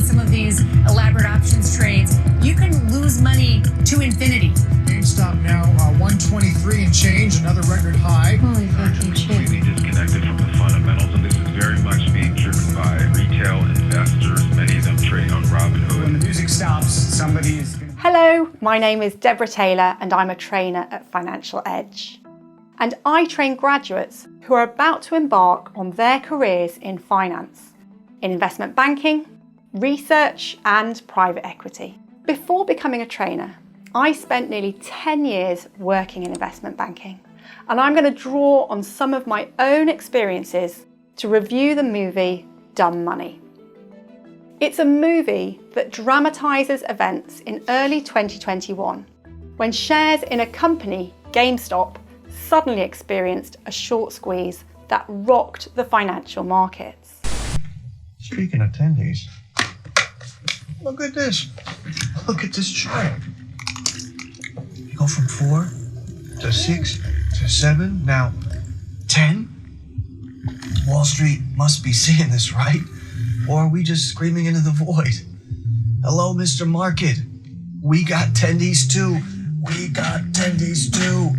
some of these elaborate options trades, you can lose money to infinity. GameStop now 123 and change, another record high. Holy fucking shit. Completely disconnected from the fundamentals, and this is very much being driven by retail investors. Many of them trade on Robinhood. When the music stops, somebody is... Hello, my name is Deborah Taylor and I'm a trainer at Financial Edge. And I train graduates who are about to embark on their careers in finance, in investment banking, research and private equity. Before becoming a trainer, I spent nearly 10 years working in investment banking, and I'm going to draw on some of my own experiences to review the movie Dumb Money. It's a movie that dramatises events in early 2021, when shares in a company, GameStop, suddenly experienced a short squeeze that rocked the financial markets. Speaking of attendees, look at this. Look at this chart. You go from 4 to 6 to 7, now 10. Wall Street must be seeing this, right? Or are we just screaming into the void? Hello, Mr. Market. We got attendees too. We got attendees too.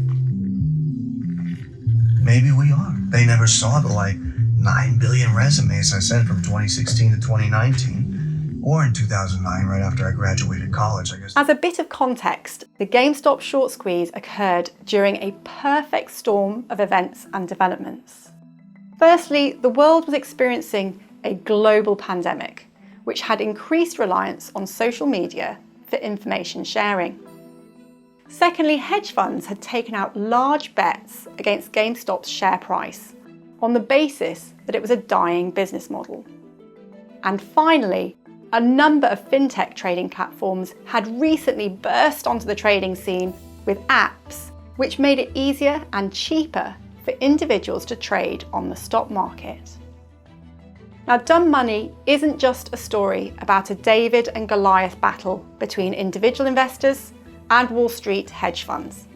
Maybe we are. They never saw the 9 billion resumes I sent from 2016 to 2019, or in 2009, right after I graduated college, I guess. As a bit of context, the GameStop short squeeze occurred during a perfect storm of events and developments. Firstly, the world was experiencing a global pandemic, which had increased reliance on social media for information sharing. Secondly, hedge funds had taken out large bets against GameStop's share price on the basis that it was a dying business model. And finally, a number of Fintech trading platforms had recently burst onto the trading scene with apps which made it easier and cheaper for individuals to trade on the stock market. Now, Dumb Money isn't just a story about a David and Goliath battle between individual investors and Wall Street hedge funds.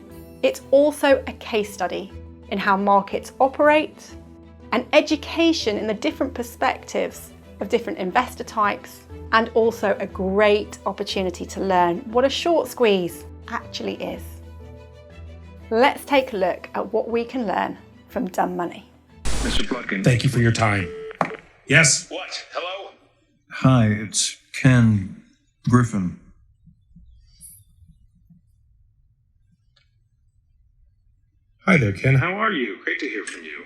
It's also a case study in how markets operate, an education in the different perspectives of different investor types, and also a great opportunity to learn what a short squeeze actually is. Let's take a look at what we can learn from Dumb Money. Mr. Plutkin. Thank you for your time. Yes? What? Hello? Hi, it's Ken Griffin. Hi there, Ken. How are you? Great to hear from you.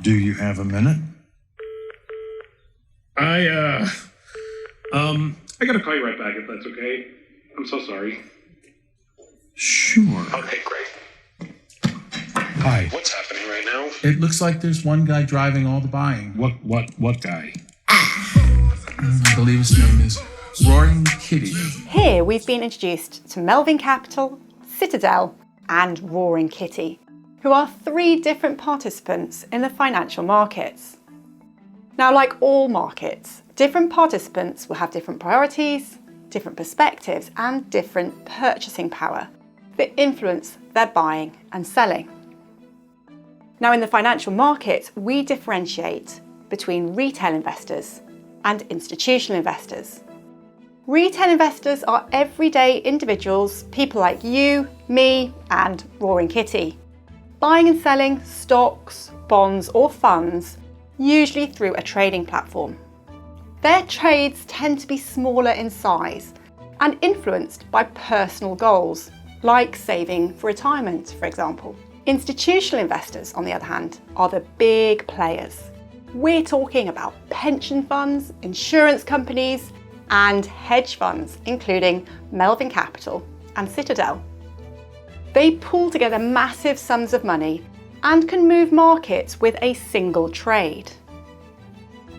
Do you have a minute? I gotta call you right back if that's okay. I'm so sorry. Sure. Okay, great. Hi. What's happening right now? It looks like there's one guy driving all the buying. What guy? I believe his name is Roaring Kitty. Here we've been introduced to Melvin Capital, Citadel, and Roaring Kitty, who are 3 different participants in the financial markets. Now, like all markets, different participants will have different priorities, different perspectives, and different purchasing power that influence their buying and selling. Now, in the financial markets, we differentiate between retail investors and institutional investors. Retail investors are everyday individuals, people like you, me, and Roaring Kitty, buying and selling stocks, bonds, or funds, usually through a trading platform. Their trades tend to be smaller in size and influenced by personal goals, like saving for retirement, for example. Institutional investors, on the other hand, are the big players. We're talking about pension funds, insurance companies, and hedge funds, including Melvin Capital and Citadel. They pool together massive sums of money and can move markets with a single trade.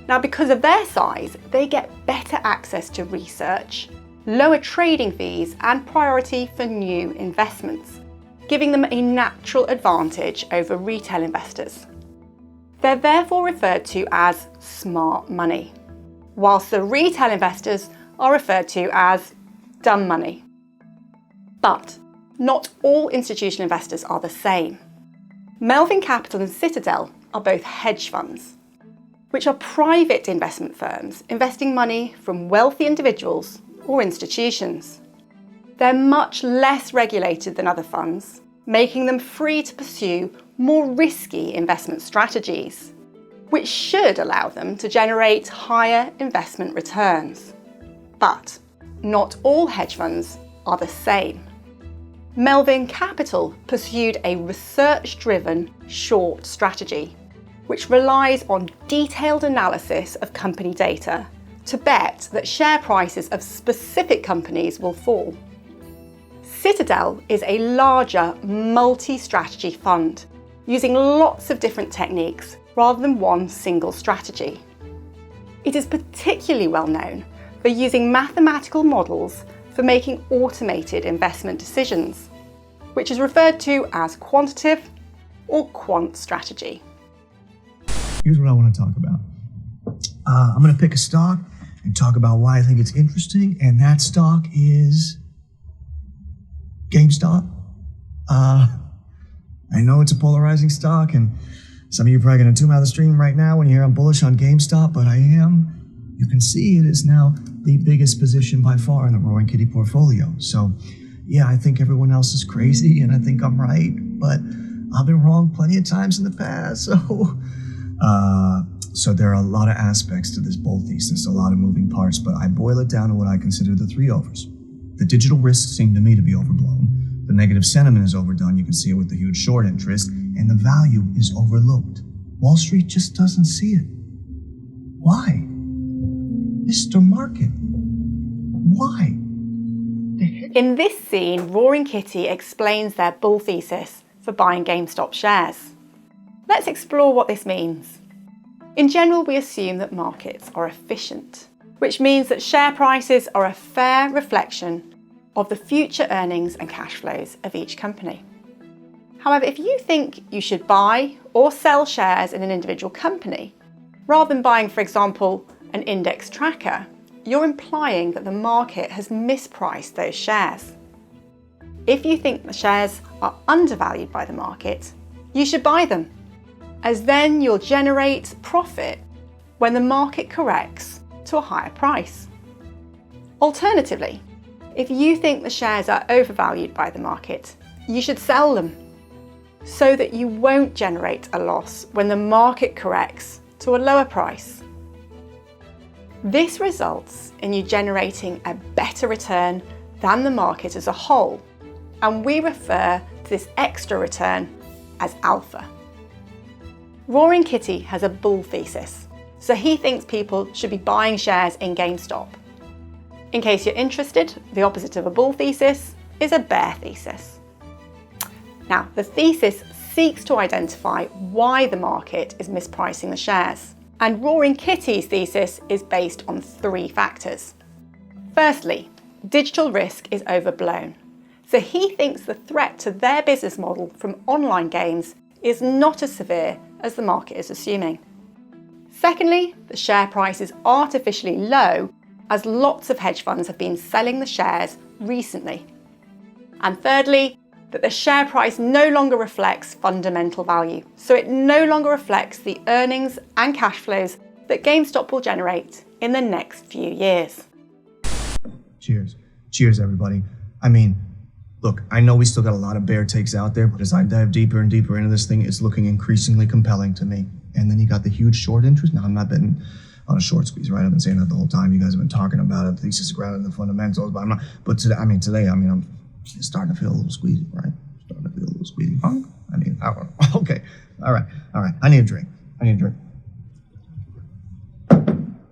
Now, because of their size, they get better access to research, lower trading fees, and priority for new investments, giving them a natural advantage over retail investors. They're therefore referred to as smart money, whilst the retail investors are referred to as dumb money. But not all institutional investors are the same. Melvin Capital and Citadel are both hedge funds. which are private investment firms investing money from wealthy individuals or institutions. They're much less regulated than other funds, making them free to pursue more risky investment strategies, which should allow them to generate higher investment returns. But not all hedge funds are the same. Melvin Capital pursued a research-driven short strategy, which relies on detailed analysis of company data to bet that share prices of specific companies will fall. Citadel is a larger multi-strategy fund, using lots of different techniques rather than one single strategy. It is particularly well known for using mathematical models for making automated investment decisions, which is referred to as quantitative or quant strategy. Here's what I want to talk about. I'm going to pick a stock and talk about why I think it's interesting, and that stock is GameStop. I know it's a polarizing stock, and some of you are probably going to tune out of the stream right now when you hear I'm bullish on GameStop, but I am. You can see it is now the biggest position by far in the Roaring Kitty portfolio. So, yeah, I think everyone else is crazy, and I think I'm right, but I've been wrong plenty of times in the past. So there are a lot of aspects to this bull thesis, a lot of moving parts, but I boil it down to what I consider the three overs. The digital risks seem to me to be overblown. The negative sentiment is overdone. You can see it with the huge short interest, and the value is overlooked. Wall Street just doesn't see it. Why? Mr. Market, why? In this scene, Roaring Kitty explains their bull thesis for buying GameStop shares. Let's explore what this means. In general, we assume that markets are efficient, which means that share prices are a fair reflection of the future earnings and cash flows of each company. However, if you think you should buy or sell shares in an individual company, rather than buying, for example, an index tracker, you're implying that the market has mispriced those shares. If you think the shares are undervalued by the market, you should buy them, as then you'll generate profit when the market corrects to a higher price. Alternatively, if you think the shares are overvalued by the market, you should sell them so that you won't generate a loss when the market corrects to a lower price. This results in you generating a better return than the market as a whole, and we refer to this extra return as alpha. Roaring Kitty has a bull thesis, so he thinks people should be buying shares in GameStop. In case you're interested, the opposite of a bull thesis is a bear thesis. Now, the thesis seeks to identify why the market is mispricing the shares, and Roaring Kitty's thesis is based on three factors. Firstly, digital risk is overblown, so he thinks the threat to their business model from online games is not as severe as the market is assuming. Secondly, the share price is artificially low as lots of hedge funds have been selling the shares recently. And thirdly, that the share price no longer reflects fundamental value, so it no longer reflects the earnings and cash flows that GameStop will generate in the next few years. Cheers. Cheers, everybody. I mean, look, I know we still got a lot of bear takes out there, but as I dive deeper and deeper into this thing, it's looking increasingly compelling to me. And then you got the huge short interest. Now, I'm not betting on a short squeeze, right? I've been saying that the whole time. You guys have been talking about it, thesis grounded in the fundamentals, but I'm not. But today, I'm starting to feel a little squeezy, right? Starting to feel a little squeezy. Okay. All right. I need a drink.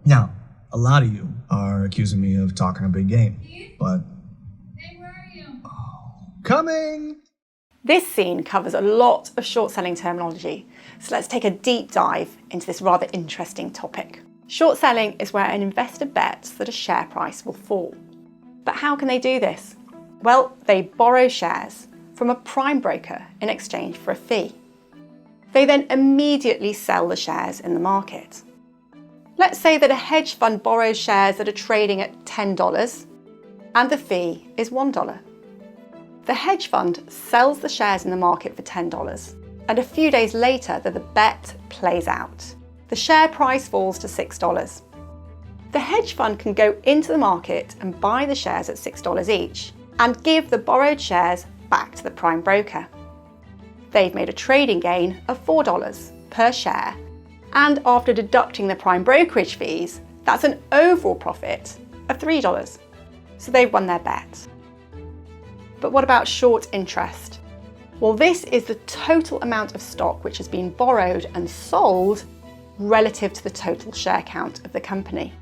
Now, a lot of you are accusing me of talking a big game, but... Hey, where are you? Coming! This scene covers a lot of short selling terminology, so let's take a deep dive into this rather interesting topic. Short selling is where an investor bets that a share price will fall. But how can they do this? Well, they borrow shares from a prime broker in exchange for a fee. They then immediately sell the shares in the market. Let's say that a hedge fund borrows shares that are trading at $10 and the fee is $1. The hedge fund sells the shares in the market for $10 and a few days later the bet plays out. The share price falls to $6. The hedge fund can go into the market and buy the shares at $6 each and give the borrowed shares back to the prime broker. They've made a trading gain of $4 per share, and after deducting the prime brokerage fees, that's an overall profit of $3. So they've won their bet. But what about short interest? Well, this is the total amount of stock which has been borrowed and sold relative to the total share count of the company.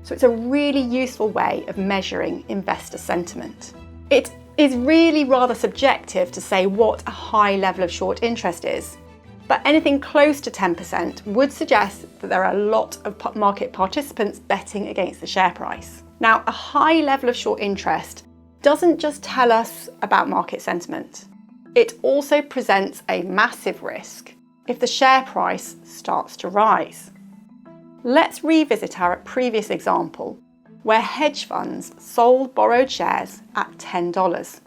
So it's a really useful way of measuring investor sentiment. It is really rather subjective to say what a high level of short interest is, but anything close to 10% would suggest that there are a lot of market participants betting against the share price. Now, a high level of short interest doesn't just tell us about market sentiment. It also presents a massive risk if the share price starts to rise. Let's revisit our previous example, where hedge funds sold borrowed shares at $10.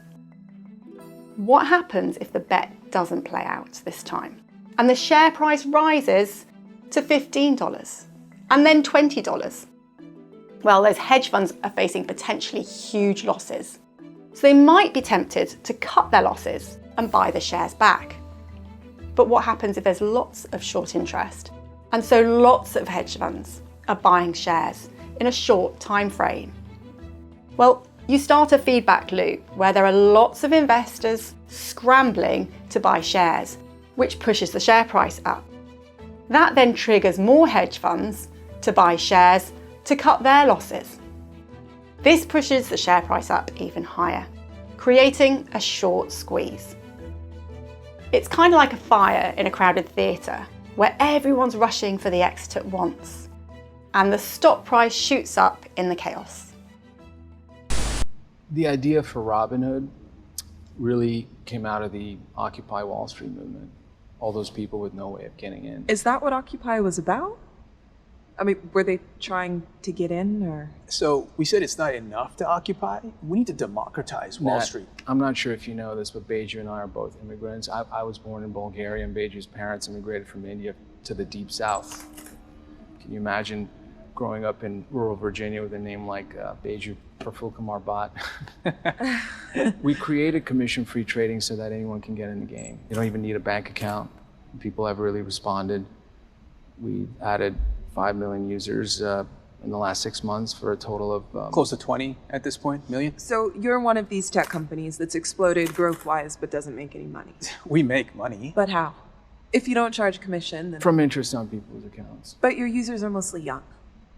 What happens if the bet doesn't play out this time, and the share price rises to $15 and then $20? Well, those hedge funds are facing potentially huge losses. So they might be tempted to cut their losses and buy the shares back. But what happens if there's lots of short interest? And so lots of hedge funds are buying shares in a short time frame. Well, you start a feedback loop where there are lots of investors scrambling to buy shares, which pushes the share price up. That then triggers more hedge funds to buy shares to cut their losses. This pushes the share price up even higher, creating a short squeeze. It's kind of like a fire in a crowded theatre where everyone's rushing for the exit at once, and the stock price shoots up in the chaos. The idea for Robinhood really came out of the Occupy Wall Street movement. All those people with no way of getting in. Is that what Occupy was about? I mean, were they trying to get in, or? So we said it's not enough to occupy. We need to democratize Wall Matt, Street. I'm not sure if you know this, but Beju and I are both immigrants. I was born in Bulgaria, and Beju's parents immigrated from India to the deep south. Can you imagine growing up in rural Virginia with a name like Beju Prafulkumar Bhatt? We created commission-free trading so that anyone can get in the game. You don't even need a bank account. People have really responded. We added 5 million users in the last 6 months for a total of Close to 20 at this point, million. So you're one of these tech companies that's exploded growth-wise but doesn't make any money. We make money. But how? If you don't charge commission, then... from interest on people's accounts. But your users are mostly young.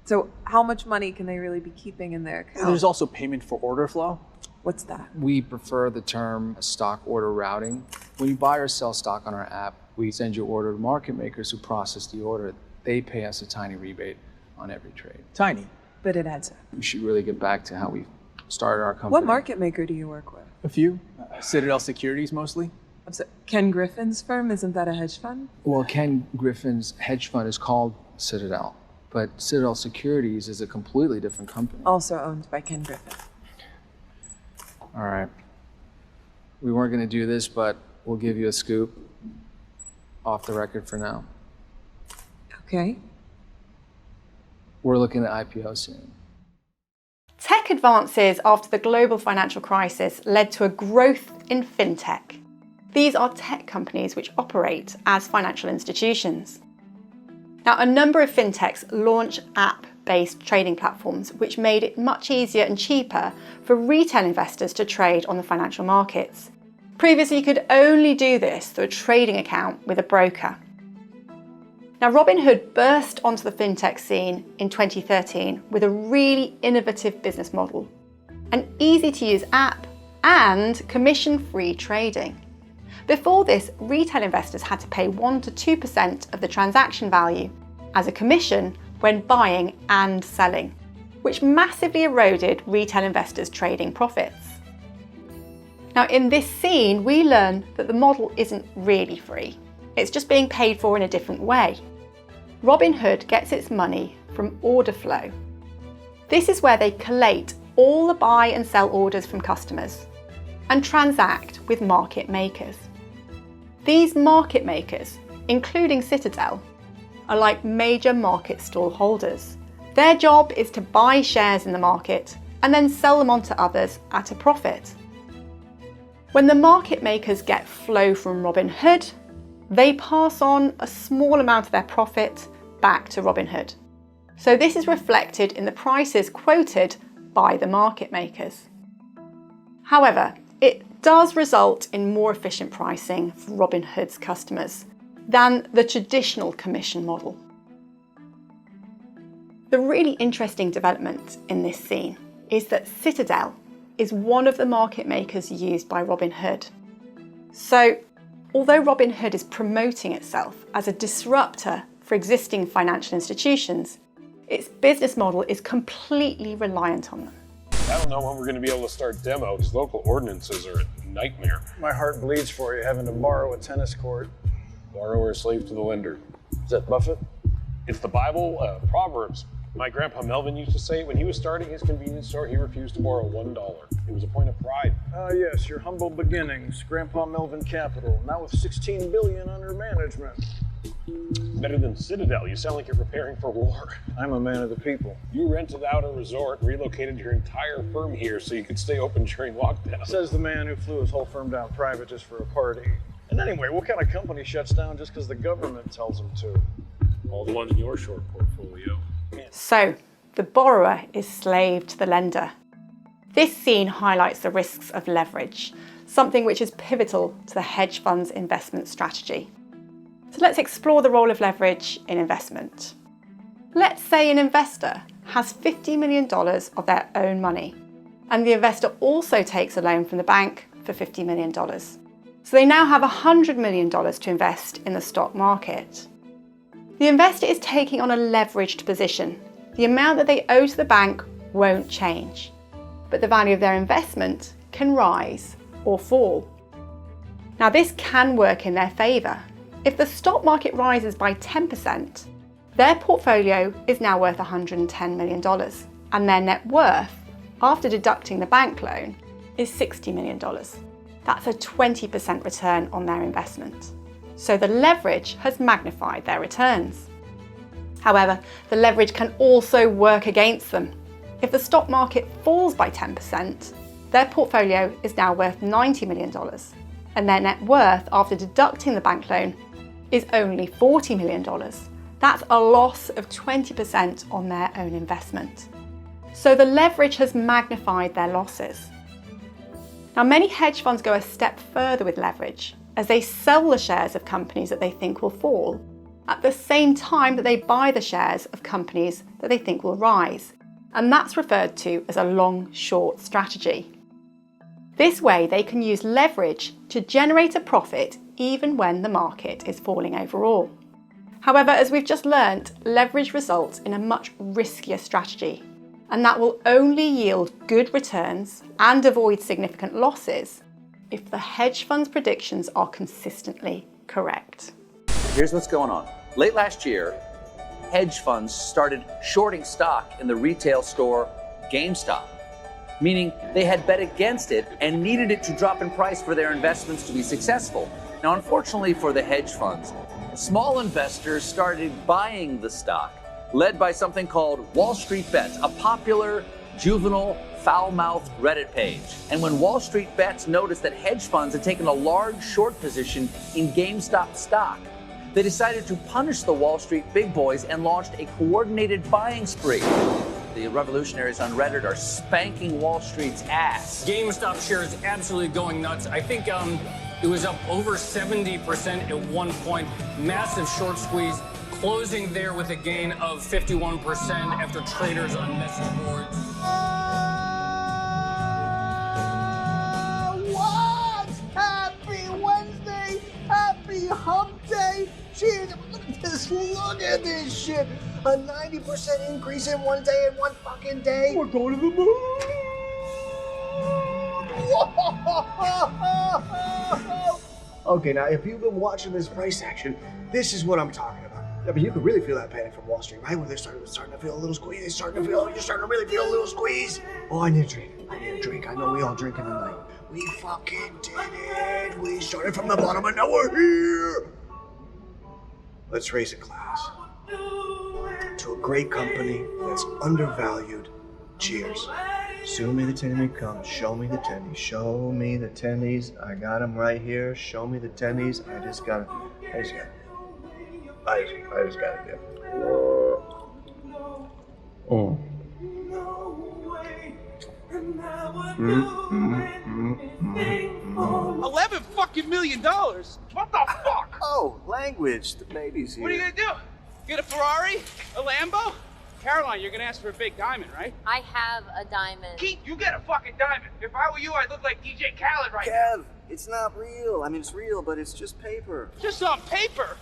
So how much money can they really be keeping in their account? There's also payment for order flow. What's that? We prefer the term stock order routing. When you buy or sell stock on our app, we send your order to market makers who process the order. They pay us a tiny rebate on every trade. Tiny. But it adds up. We should really get back to how we started our company. What market maker do you work with? A few. Citadel Securities mostly. I'm sorry, Ken Griffin's firm, isn't that a hedge fund? Well, Ken Griffin's hedge fund is called Citadel, but Citadel Securities is a completely different company. Also owned by Ken Griffin. All right. We weren't going to do this, but we'll give you a scoop off the record for now. Okay. We're looking at IPO soon. Tech advances after the global financial crisis led to a growth in Fintech. These are tech companies which operate as financial institutions. Now, a number of fintechs launch app-based trading platforms which made it much easier and cheaper for retail investors to trade on the financial markets. Previously, you could only do this through a trading account with a broker. Now, Robinhood burst onto the fintech scene in 2013 with a really innovative business model, an easy-to-use app and commission-free trading. Before this, retail investors had to pay 1 to 2% of the transaction value as a commission when buying and selling, which massively eroded retail investors' trading profits. Now, in this scene, we learn that the model isn't really free. It's just being paid for in a different way. Robinhood gets its money from order flow. This is where they collate all the buy and sell orders from customers and transact with market makers. These market makers, including Citadel, are like major market stall holders. Their job is to buy shares in the market and then sell them on to others at a profit. When the market makers get flow from Robinhood, they pass on a small amount of their profit back to Robinhood. So this is reflected in the prices quoted by the market makers. However, it does result in more efficient pricing for Robinhood's customers than the traditional commission model. The really interesting development in this scene is that Citadel is one of the market makers used by Robinhood. So, although Robinhood is promoting itself as a disruptor for existing financial institutions, its business model is completely reliant on them. I don't know when we're going to be able to start demo. These local ordinances are a nightmare. My heart bleeds for you having to borrow a tennis court. Borrower is slave to the lender. Is that Buffett? It's the Bible, Proverbs. My grandpa Melvin used to say when he was starting his convenience store, he refused to borrow $1. It was a point of pride. Ah, yes, your humble beginnings, Grandpa Melvin Capital, now with $16 billion under management. Better than Citadel. You sound like you're preparing for war. I'm a man of the people. You rented out a resort, relocated your entire firm here so you could stay open during lockdown. Says the man who flew his whole firm down private just for a party. And anyway, what kind of company shuts down just because the government tells them to? All the ones in your short portfolio. So, the borrower is slave to the lender. This scene highlights the risks of leverage, something which is pivotal to the hedge fund's investment strategy. So let's explore the role of leverage in investment. Let's say an investor has $50 million of their own money, and the investor also takes a loan from the bank for $50 million. So they now have $100 million to invest in the stock market. The investor is taking on a leveraged position. The amount that they owe to the bank won't change, but the value of their investment can rise or fall. Now, this can work in their favour. If the stock market rises by 10%, their portfolio is now worth $110 million, and their net worth, after deducting the bank loan, is $60 million. That's a 20% return on their investment. So the leverage has magnified their returns. However, the leverage can also work against them. If the stock market falls by 10%, their portfolio is now worth $90 million, and their net worth after deducting the bank loan is only $40 million. That's a loss of 20% on their own investment. So the leverage has magnified their losses. Now, many hedge funds go a step further with leverage, as they sell the shares of companies that they think will fall, at the same time that they buy the shares of companies that they think will rise. And that's referred to as a long-short strategy. This way, they can use leverage to generate a profit even when the market is falling overall. However, as we've just learnt, leverage results in a much riskier strategy, and that will only yield good returns and avoid significant losses if the hedge fund's predictions are consistently correct. Here's what's going on. Late last year, hedge funds started shorting stock in the retail store GameStop, meaning they had bet against it and needed it to drop in price for their investments to be successful. Now, unfortunately for the hedge funds, small investors started buying the stock, led by something called Wall Street Bets, a popular juvenile foul-mouthed Reddit page. And when Wall Street Bets noticed that hedge funds had taken a large short position in GameStop stock, they decided to punish the Wall Street big boys and launched a coordinated buying spree. The revolutionaries on Reddit are spanking Wall Street's ass. GameStop shares absolutely going nuts. I think it was up over 70% at one point. Massive short squeeze, closing there with a gain of 51% after traders on message boards. What? Happy Wednesday! Happy hump day! Cheers! Look at this shit! A 90% increase in one day in one fucking day! We're going to the moon! Okay, now if you've been watching this price action, this is what I'm talking about. I mean, you can really feel that panic from Wall Street, right? When they're starting to feel a little squeeze. You're starting to really feel a little squeeze. Oh, I need a drink. I know we all drinking tonight. We fucking did it. We started from the bottom and now we're here. Let's raise a glass great company that's undervalued. Cheers. Show me the tenny, come. Show me the tennies. Show me the tennies. I got them right here. Show me the tennies. I just got it. I just got it. Oh. $11 million? What the fuck? Oh, language. The baby's here. What are you gonna do? Get a Ferrari? A Lambo? Caroline, you're gonna ask for a big diamond, right? I have a diamond. Keith, you get a fucking diamond. If I were you, I'd look like DJ Khaled right now. Kev, it's not real. I mean, it's real, but it's just paper. Just on paper?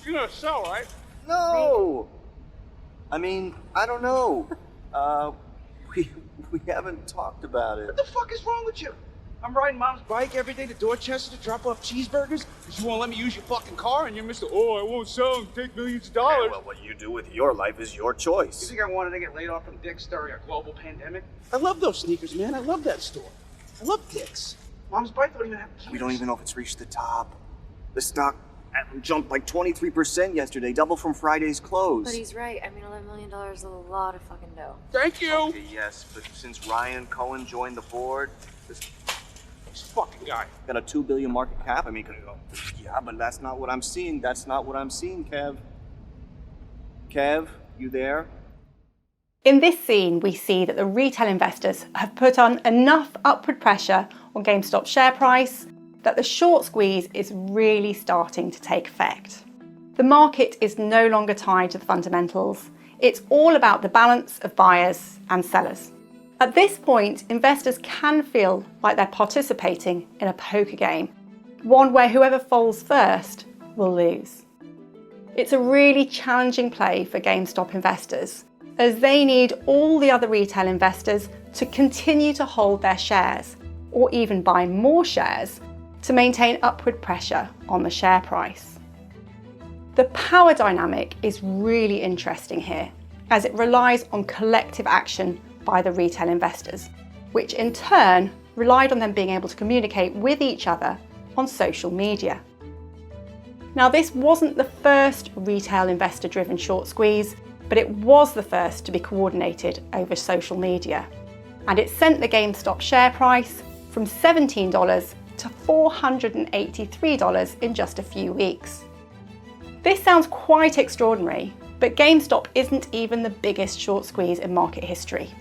You're gonna sell, right? No. I mean, I don't know. We haven't talked about it. What the fuck is wrong with you? I'm riding mom's bike every day to Dorchester to drop off cheeseburgers because you won't let me use your fucking car and you're Mr. Oh, I won't sell and take millions of dollars. Yeah, well, what you do with your life is your choice. You think I wanted to get laid off from Dick's during a global pandemic? I love those sneakers, man. I love that store. I love Dick's. Mom's bike don't even have keys. We don't even know if it's reached the top. The stock jumped like 23% yesterday, double from Friday's close. But he's right. I mean, $11 million is a lot of fucking dough. Thank you. Okay, yes, but since Ryan Cohen joined the board, this fucking guy got a $2 billion market cap. I mean, could go, yeah, but that's not what I'm seeing. That's not what I'm seeing, Kev. Kev, you there? In this scene, we see that the retail investors have put on enough upward pressure on GameStop's share price that the short squeeze is really starting to take effect. The market is no longer tied to the fundamentals. It's all about the balance of buyers and sellers. At this point, investors can feel like they're participating in a poker game, one where whoever folds first will lose. It's a really challenging play for GameStop investors, as they need all the other retail investors to continue to hold their shares, or even buy more shares, to maintain upward pressure on the share price. The power dynamic is really interesting here, as it relies on collective action by the retail investors, which in turn relied on them being able to communicate with each other on social media. Now, this wasn't the first retail investor-driven short squeeze, but it was the first to be coordinated over social media, and it sent the GameStop share price from $17 to $483 in just a few weeks. This sounds quite extraordinary, but GameStop isn't even the biggest short squeeze in market history.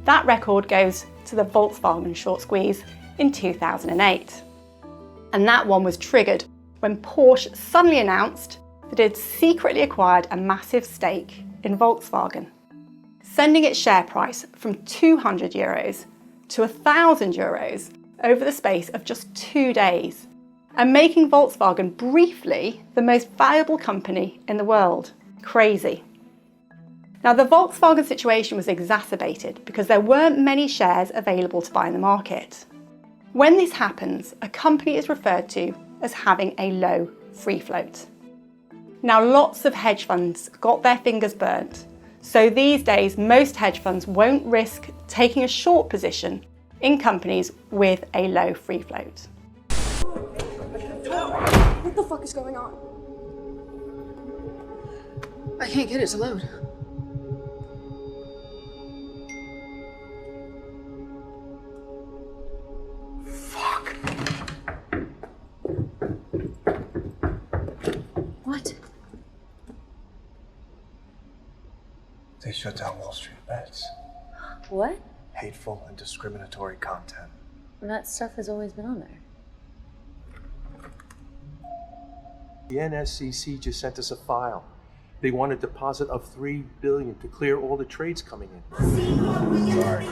That record goes to the Volkswagen short squeeze in 2008. And that one was triggered when Porsche suddenly announced that it had secretly acquired a massive stake in Volkswagen, sending its share price from €200 to €1,000 over the space of just 2 days, and making Volkswagen briefly the most valuable company in the world. Crazy. Now, the Volkswagen situation was exacerbated because there weren't many shares available to buy in the market. When this happens, a company is referred to as having a low free float. Now, lots of hedge funds got their fingers burnt, so these days most hedge funds won't risk taking a short position in companies with a low free float. What the fuck is going on? I can't get it to load. Fuck. What? They shut down Wall Street bets. What? Hateful and discriminatory content. That stuff has always been on there. The NSCC just sent us a file. They want a deposit of $3 billion to clear all the trades coming in. Sorry.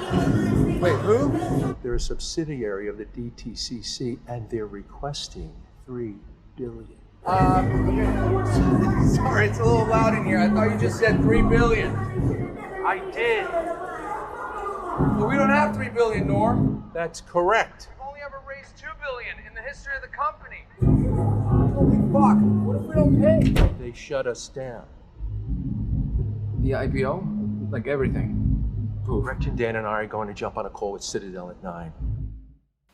Wait, who? They're a subsidiary of the DTCC, and they're requesting $3 billion. Sorry, it's a little loud in here. I thought you just said $3 billion. I did. Well, we don't have $3 billion, Norm. That's correct. We've only ever raised $2 billion in the history of the company. Holy fuck! What if we don't pay? They shut us down. The IPO? Like everything. Poof. Gretchen, Dan, and I are going to jump on a call with Citadel at 9.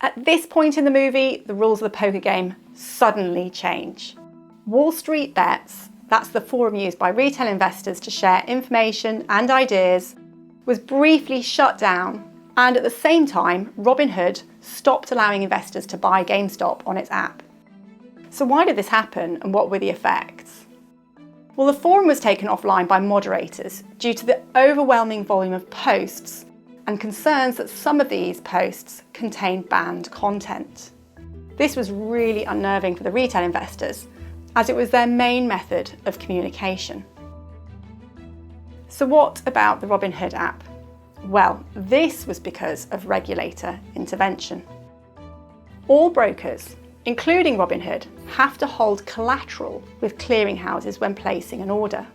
At this point in the movie, the rules of the poker game suddenly change. Wall Street bets that's the forum used by retail investors to share information and ideas, was briefly shut down, and at the same time, Robinhood stopped allowing investors to buy GameStop on its app. So why did this happen, and what were the effects? Well, the forum was taken offline by moderators due to the overwhelming volume of posts and concerns that some of these posts contained banned content. This was really unnerving for the retail investors, as it was their main method of communication. So what about the Robinhood app? Well, this was because of regulator intervention. All brokers, including Robinhood, have to hold collateral with clearinghouses when placing an order.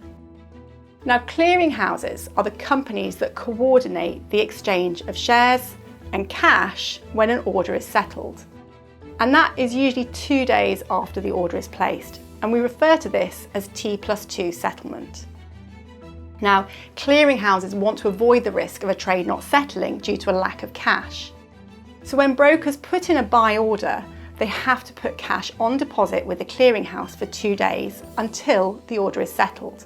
Now, clearinghouses are the companies that coordinate the exchange of shares and cash when an order is settled. And that is usually 2 days after the order is placed, and we refer to this as T+2 settlement. Now, clearinghouses want to avoid the risk of a trade not settling due to a lack of cash. So when brokers put in a buy order, they have to put cash on deposit with the clearinghouse for 2 days until the order is settled.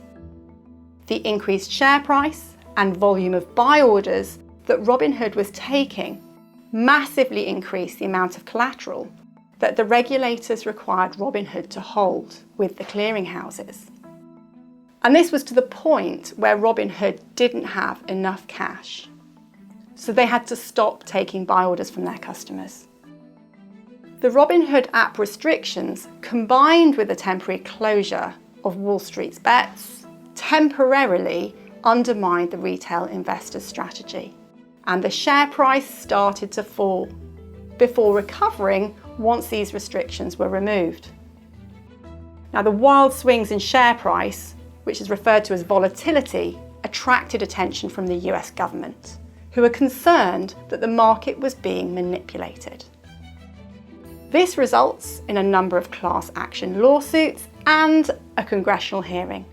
The increased share price and volume of buy orders that Robinhood was taking massively increased the amount of collateral that the regulators required Robinhood to hold with the clearinghouses. And this was to the point where Robinhood didn't have enough cash. So they had to stop taking buy orders from their customers. The Robinhood app restrictions, combined with the temporary closure of Wall Street's bets, temporarily undermined the retail investor's strategy. And the share price started to fall before recovering once these restrictions were removed. Now, the wild swings in share price, which is referred to as volatility, attracted attention from the US government, who were concerned that the market was being manipulated. This results in a number of class action lawsuits and a congressional hearing.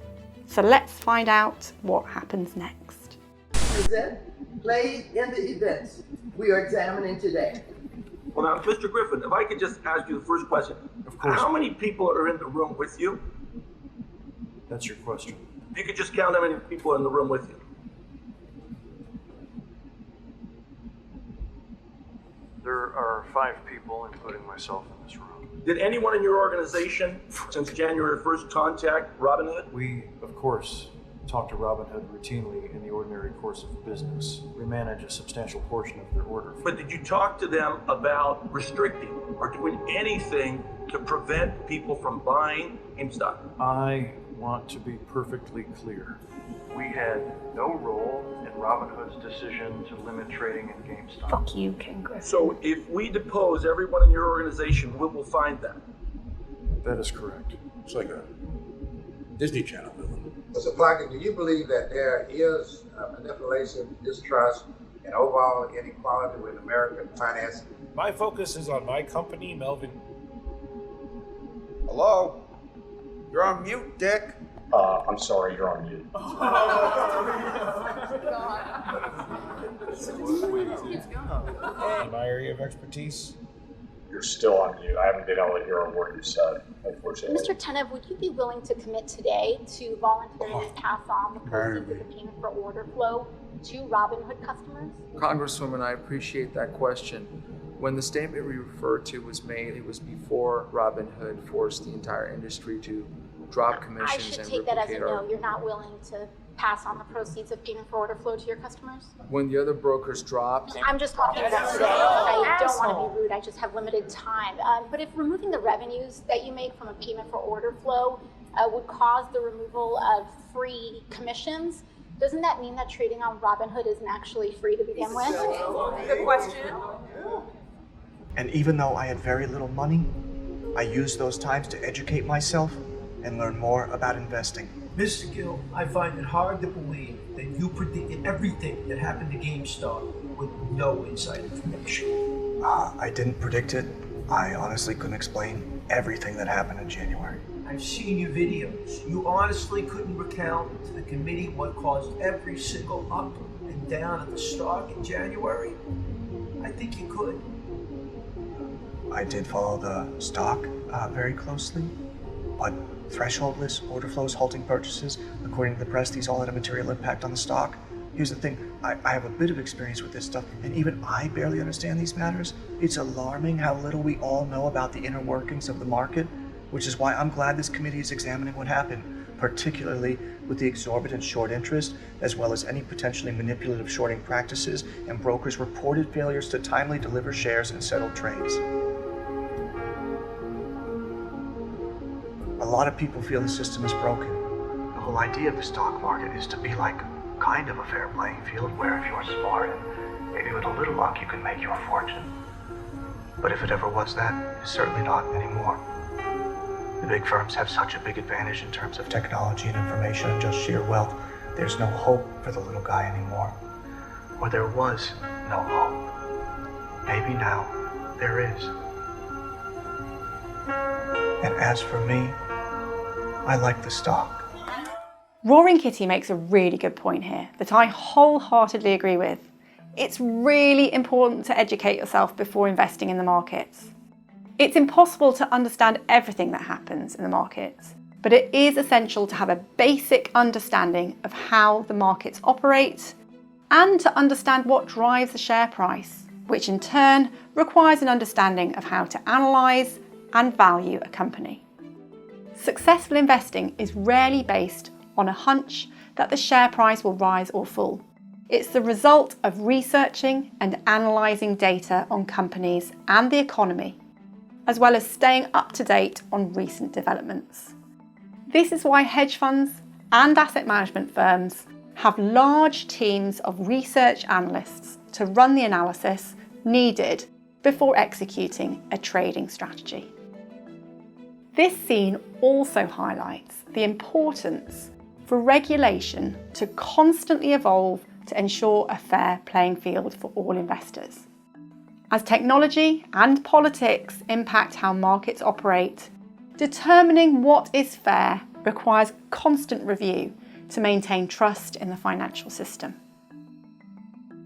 So let's find out what happens next. Present, play, and the events we are examining today. Well, now, Mr. Griffin, if I could just ask you the first question. Of course. How many people are in the room with you? That's your question. If you could just count how many people are in the room with you. There are 5 people, including myself, in this room. Did anyone in your organization, since January 1st, contact Robinhood? We, of course, talk to Robinhood routinely in the ordinary course of business. We manage a substantial portion of their order. But did you talk to them about restricting or doing anything to prevent people from buying GameStop? I want to be perfectly clear. We had no role in Robinhood's decision to limit trading in GameStop. Fuck you, King Griffin. So if we depose everyone in your organization, we will find that. That is correct. It's like a Disney Channel villain. Mr. Plunkett, do you believe that there is manipulation, distrust, and overall inequality with American finance? My focus is on my company, Melvin. Hello? You're on mute, Dick. I'm sorry, you're on mute. In my area of expertise? You're still on mute. I haven't been able to hear a word you said, unfortunately. Mr. Tenev, would you be willing to commit today to voluntarily pass on the proceeds of the payment for order flow to Robinhood customers? Congresswoman, I appreciate that question. When the statement we referred to was made, it was before Robinhood forced the entire industry to drop commissions I should and take that as a replicate our... no. You're not willing to pass on the proceeds of payment for order flow to your customers? When the other brokers dropped... I'm just talking about today. I don't want to be rude. I just have limited time. But if removing the revenues that you make from a payment for order flow would cause the removal of free commissions, doesn't that mean that trading on Robinhood isn't actually free to begin with? Good question. And even though I had very little money, I used those times to educate myself and learn more about investing. Mr. Gill, I find it hard to believe that you predicted everything that happened to GameStop with no inside information. I didn't predict it. I honestly couldn't explain everything that happened in January. I've seen your videos. You honestly couldn't recount to the committee what caused every single up and down of the stock in January? I think you could. I did follow the stock very closely. But thresholdless order flows halting purchases, according to the press, these all had a material impact on the stock. Here's the thing, I have a bit of experience with this stuff, and even I barely understand these matters. It's alarming how little we all know about the inner workings of the market, which is why I'm glad this committee is examining what happened, particularly with the exorbitant short interest, as well as any potentially manipulative shorting practices and brokers' reported failures to timely deliver shares and settle trades. A lot of people feel the system is broken. The whole idea of the stock market is to be like kind of a fair playing field where if you're smart and maybe with a little luck you can make your fortune. But if it ever was that, it's certainly not anymore. The big firms have such a big advantage in terms of technology and information and just sheer wealth. There's no hope for the little guy anymore. Or there was no hope. Maybe now there is. And as for me, I like the stock. Roaring Kitty makes a really good point here that I wholeheartedly agree with. It's really important to educate yourself before investing in the markets. It's impossible to understand everything that happens in the markets, but it is essential to have a basic understanding of how the markets operate and to understand what drives the share price, which in turn requires an understanding of how to analyse and value a company. Successful investing is rarely based on a hunch that the share price will rise or fall. It's the result of researching and analysing data on companies and the economy, as well as staying up to date on recent developments. This is why hedge funds and asset management firms have large teams of research analysts to run the analysis needed before executing a trading strategy. This scene also highlights the importance for regulation to constantly evolve to ensure a fair playing field for all investors. As technology and politics impact how markets operate, determining what is fair requires constant review to maintain trust in the financial system.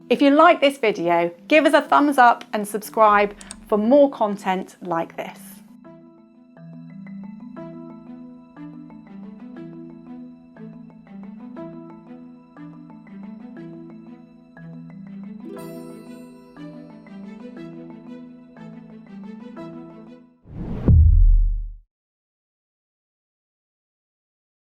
If you like this video, give us a thumbs up and subscribe for more content like this.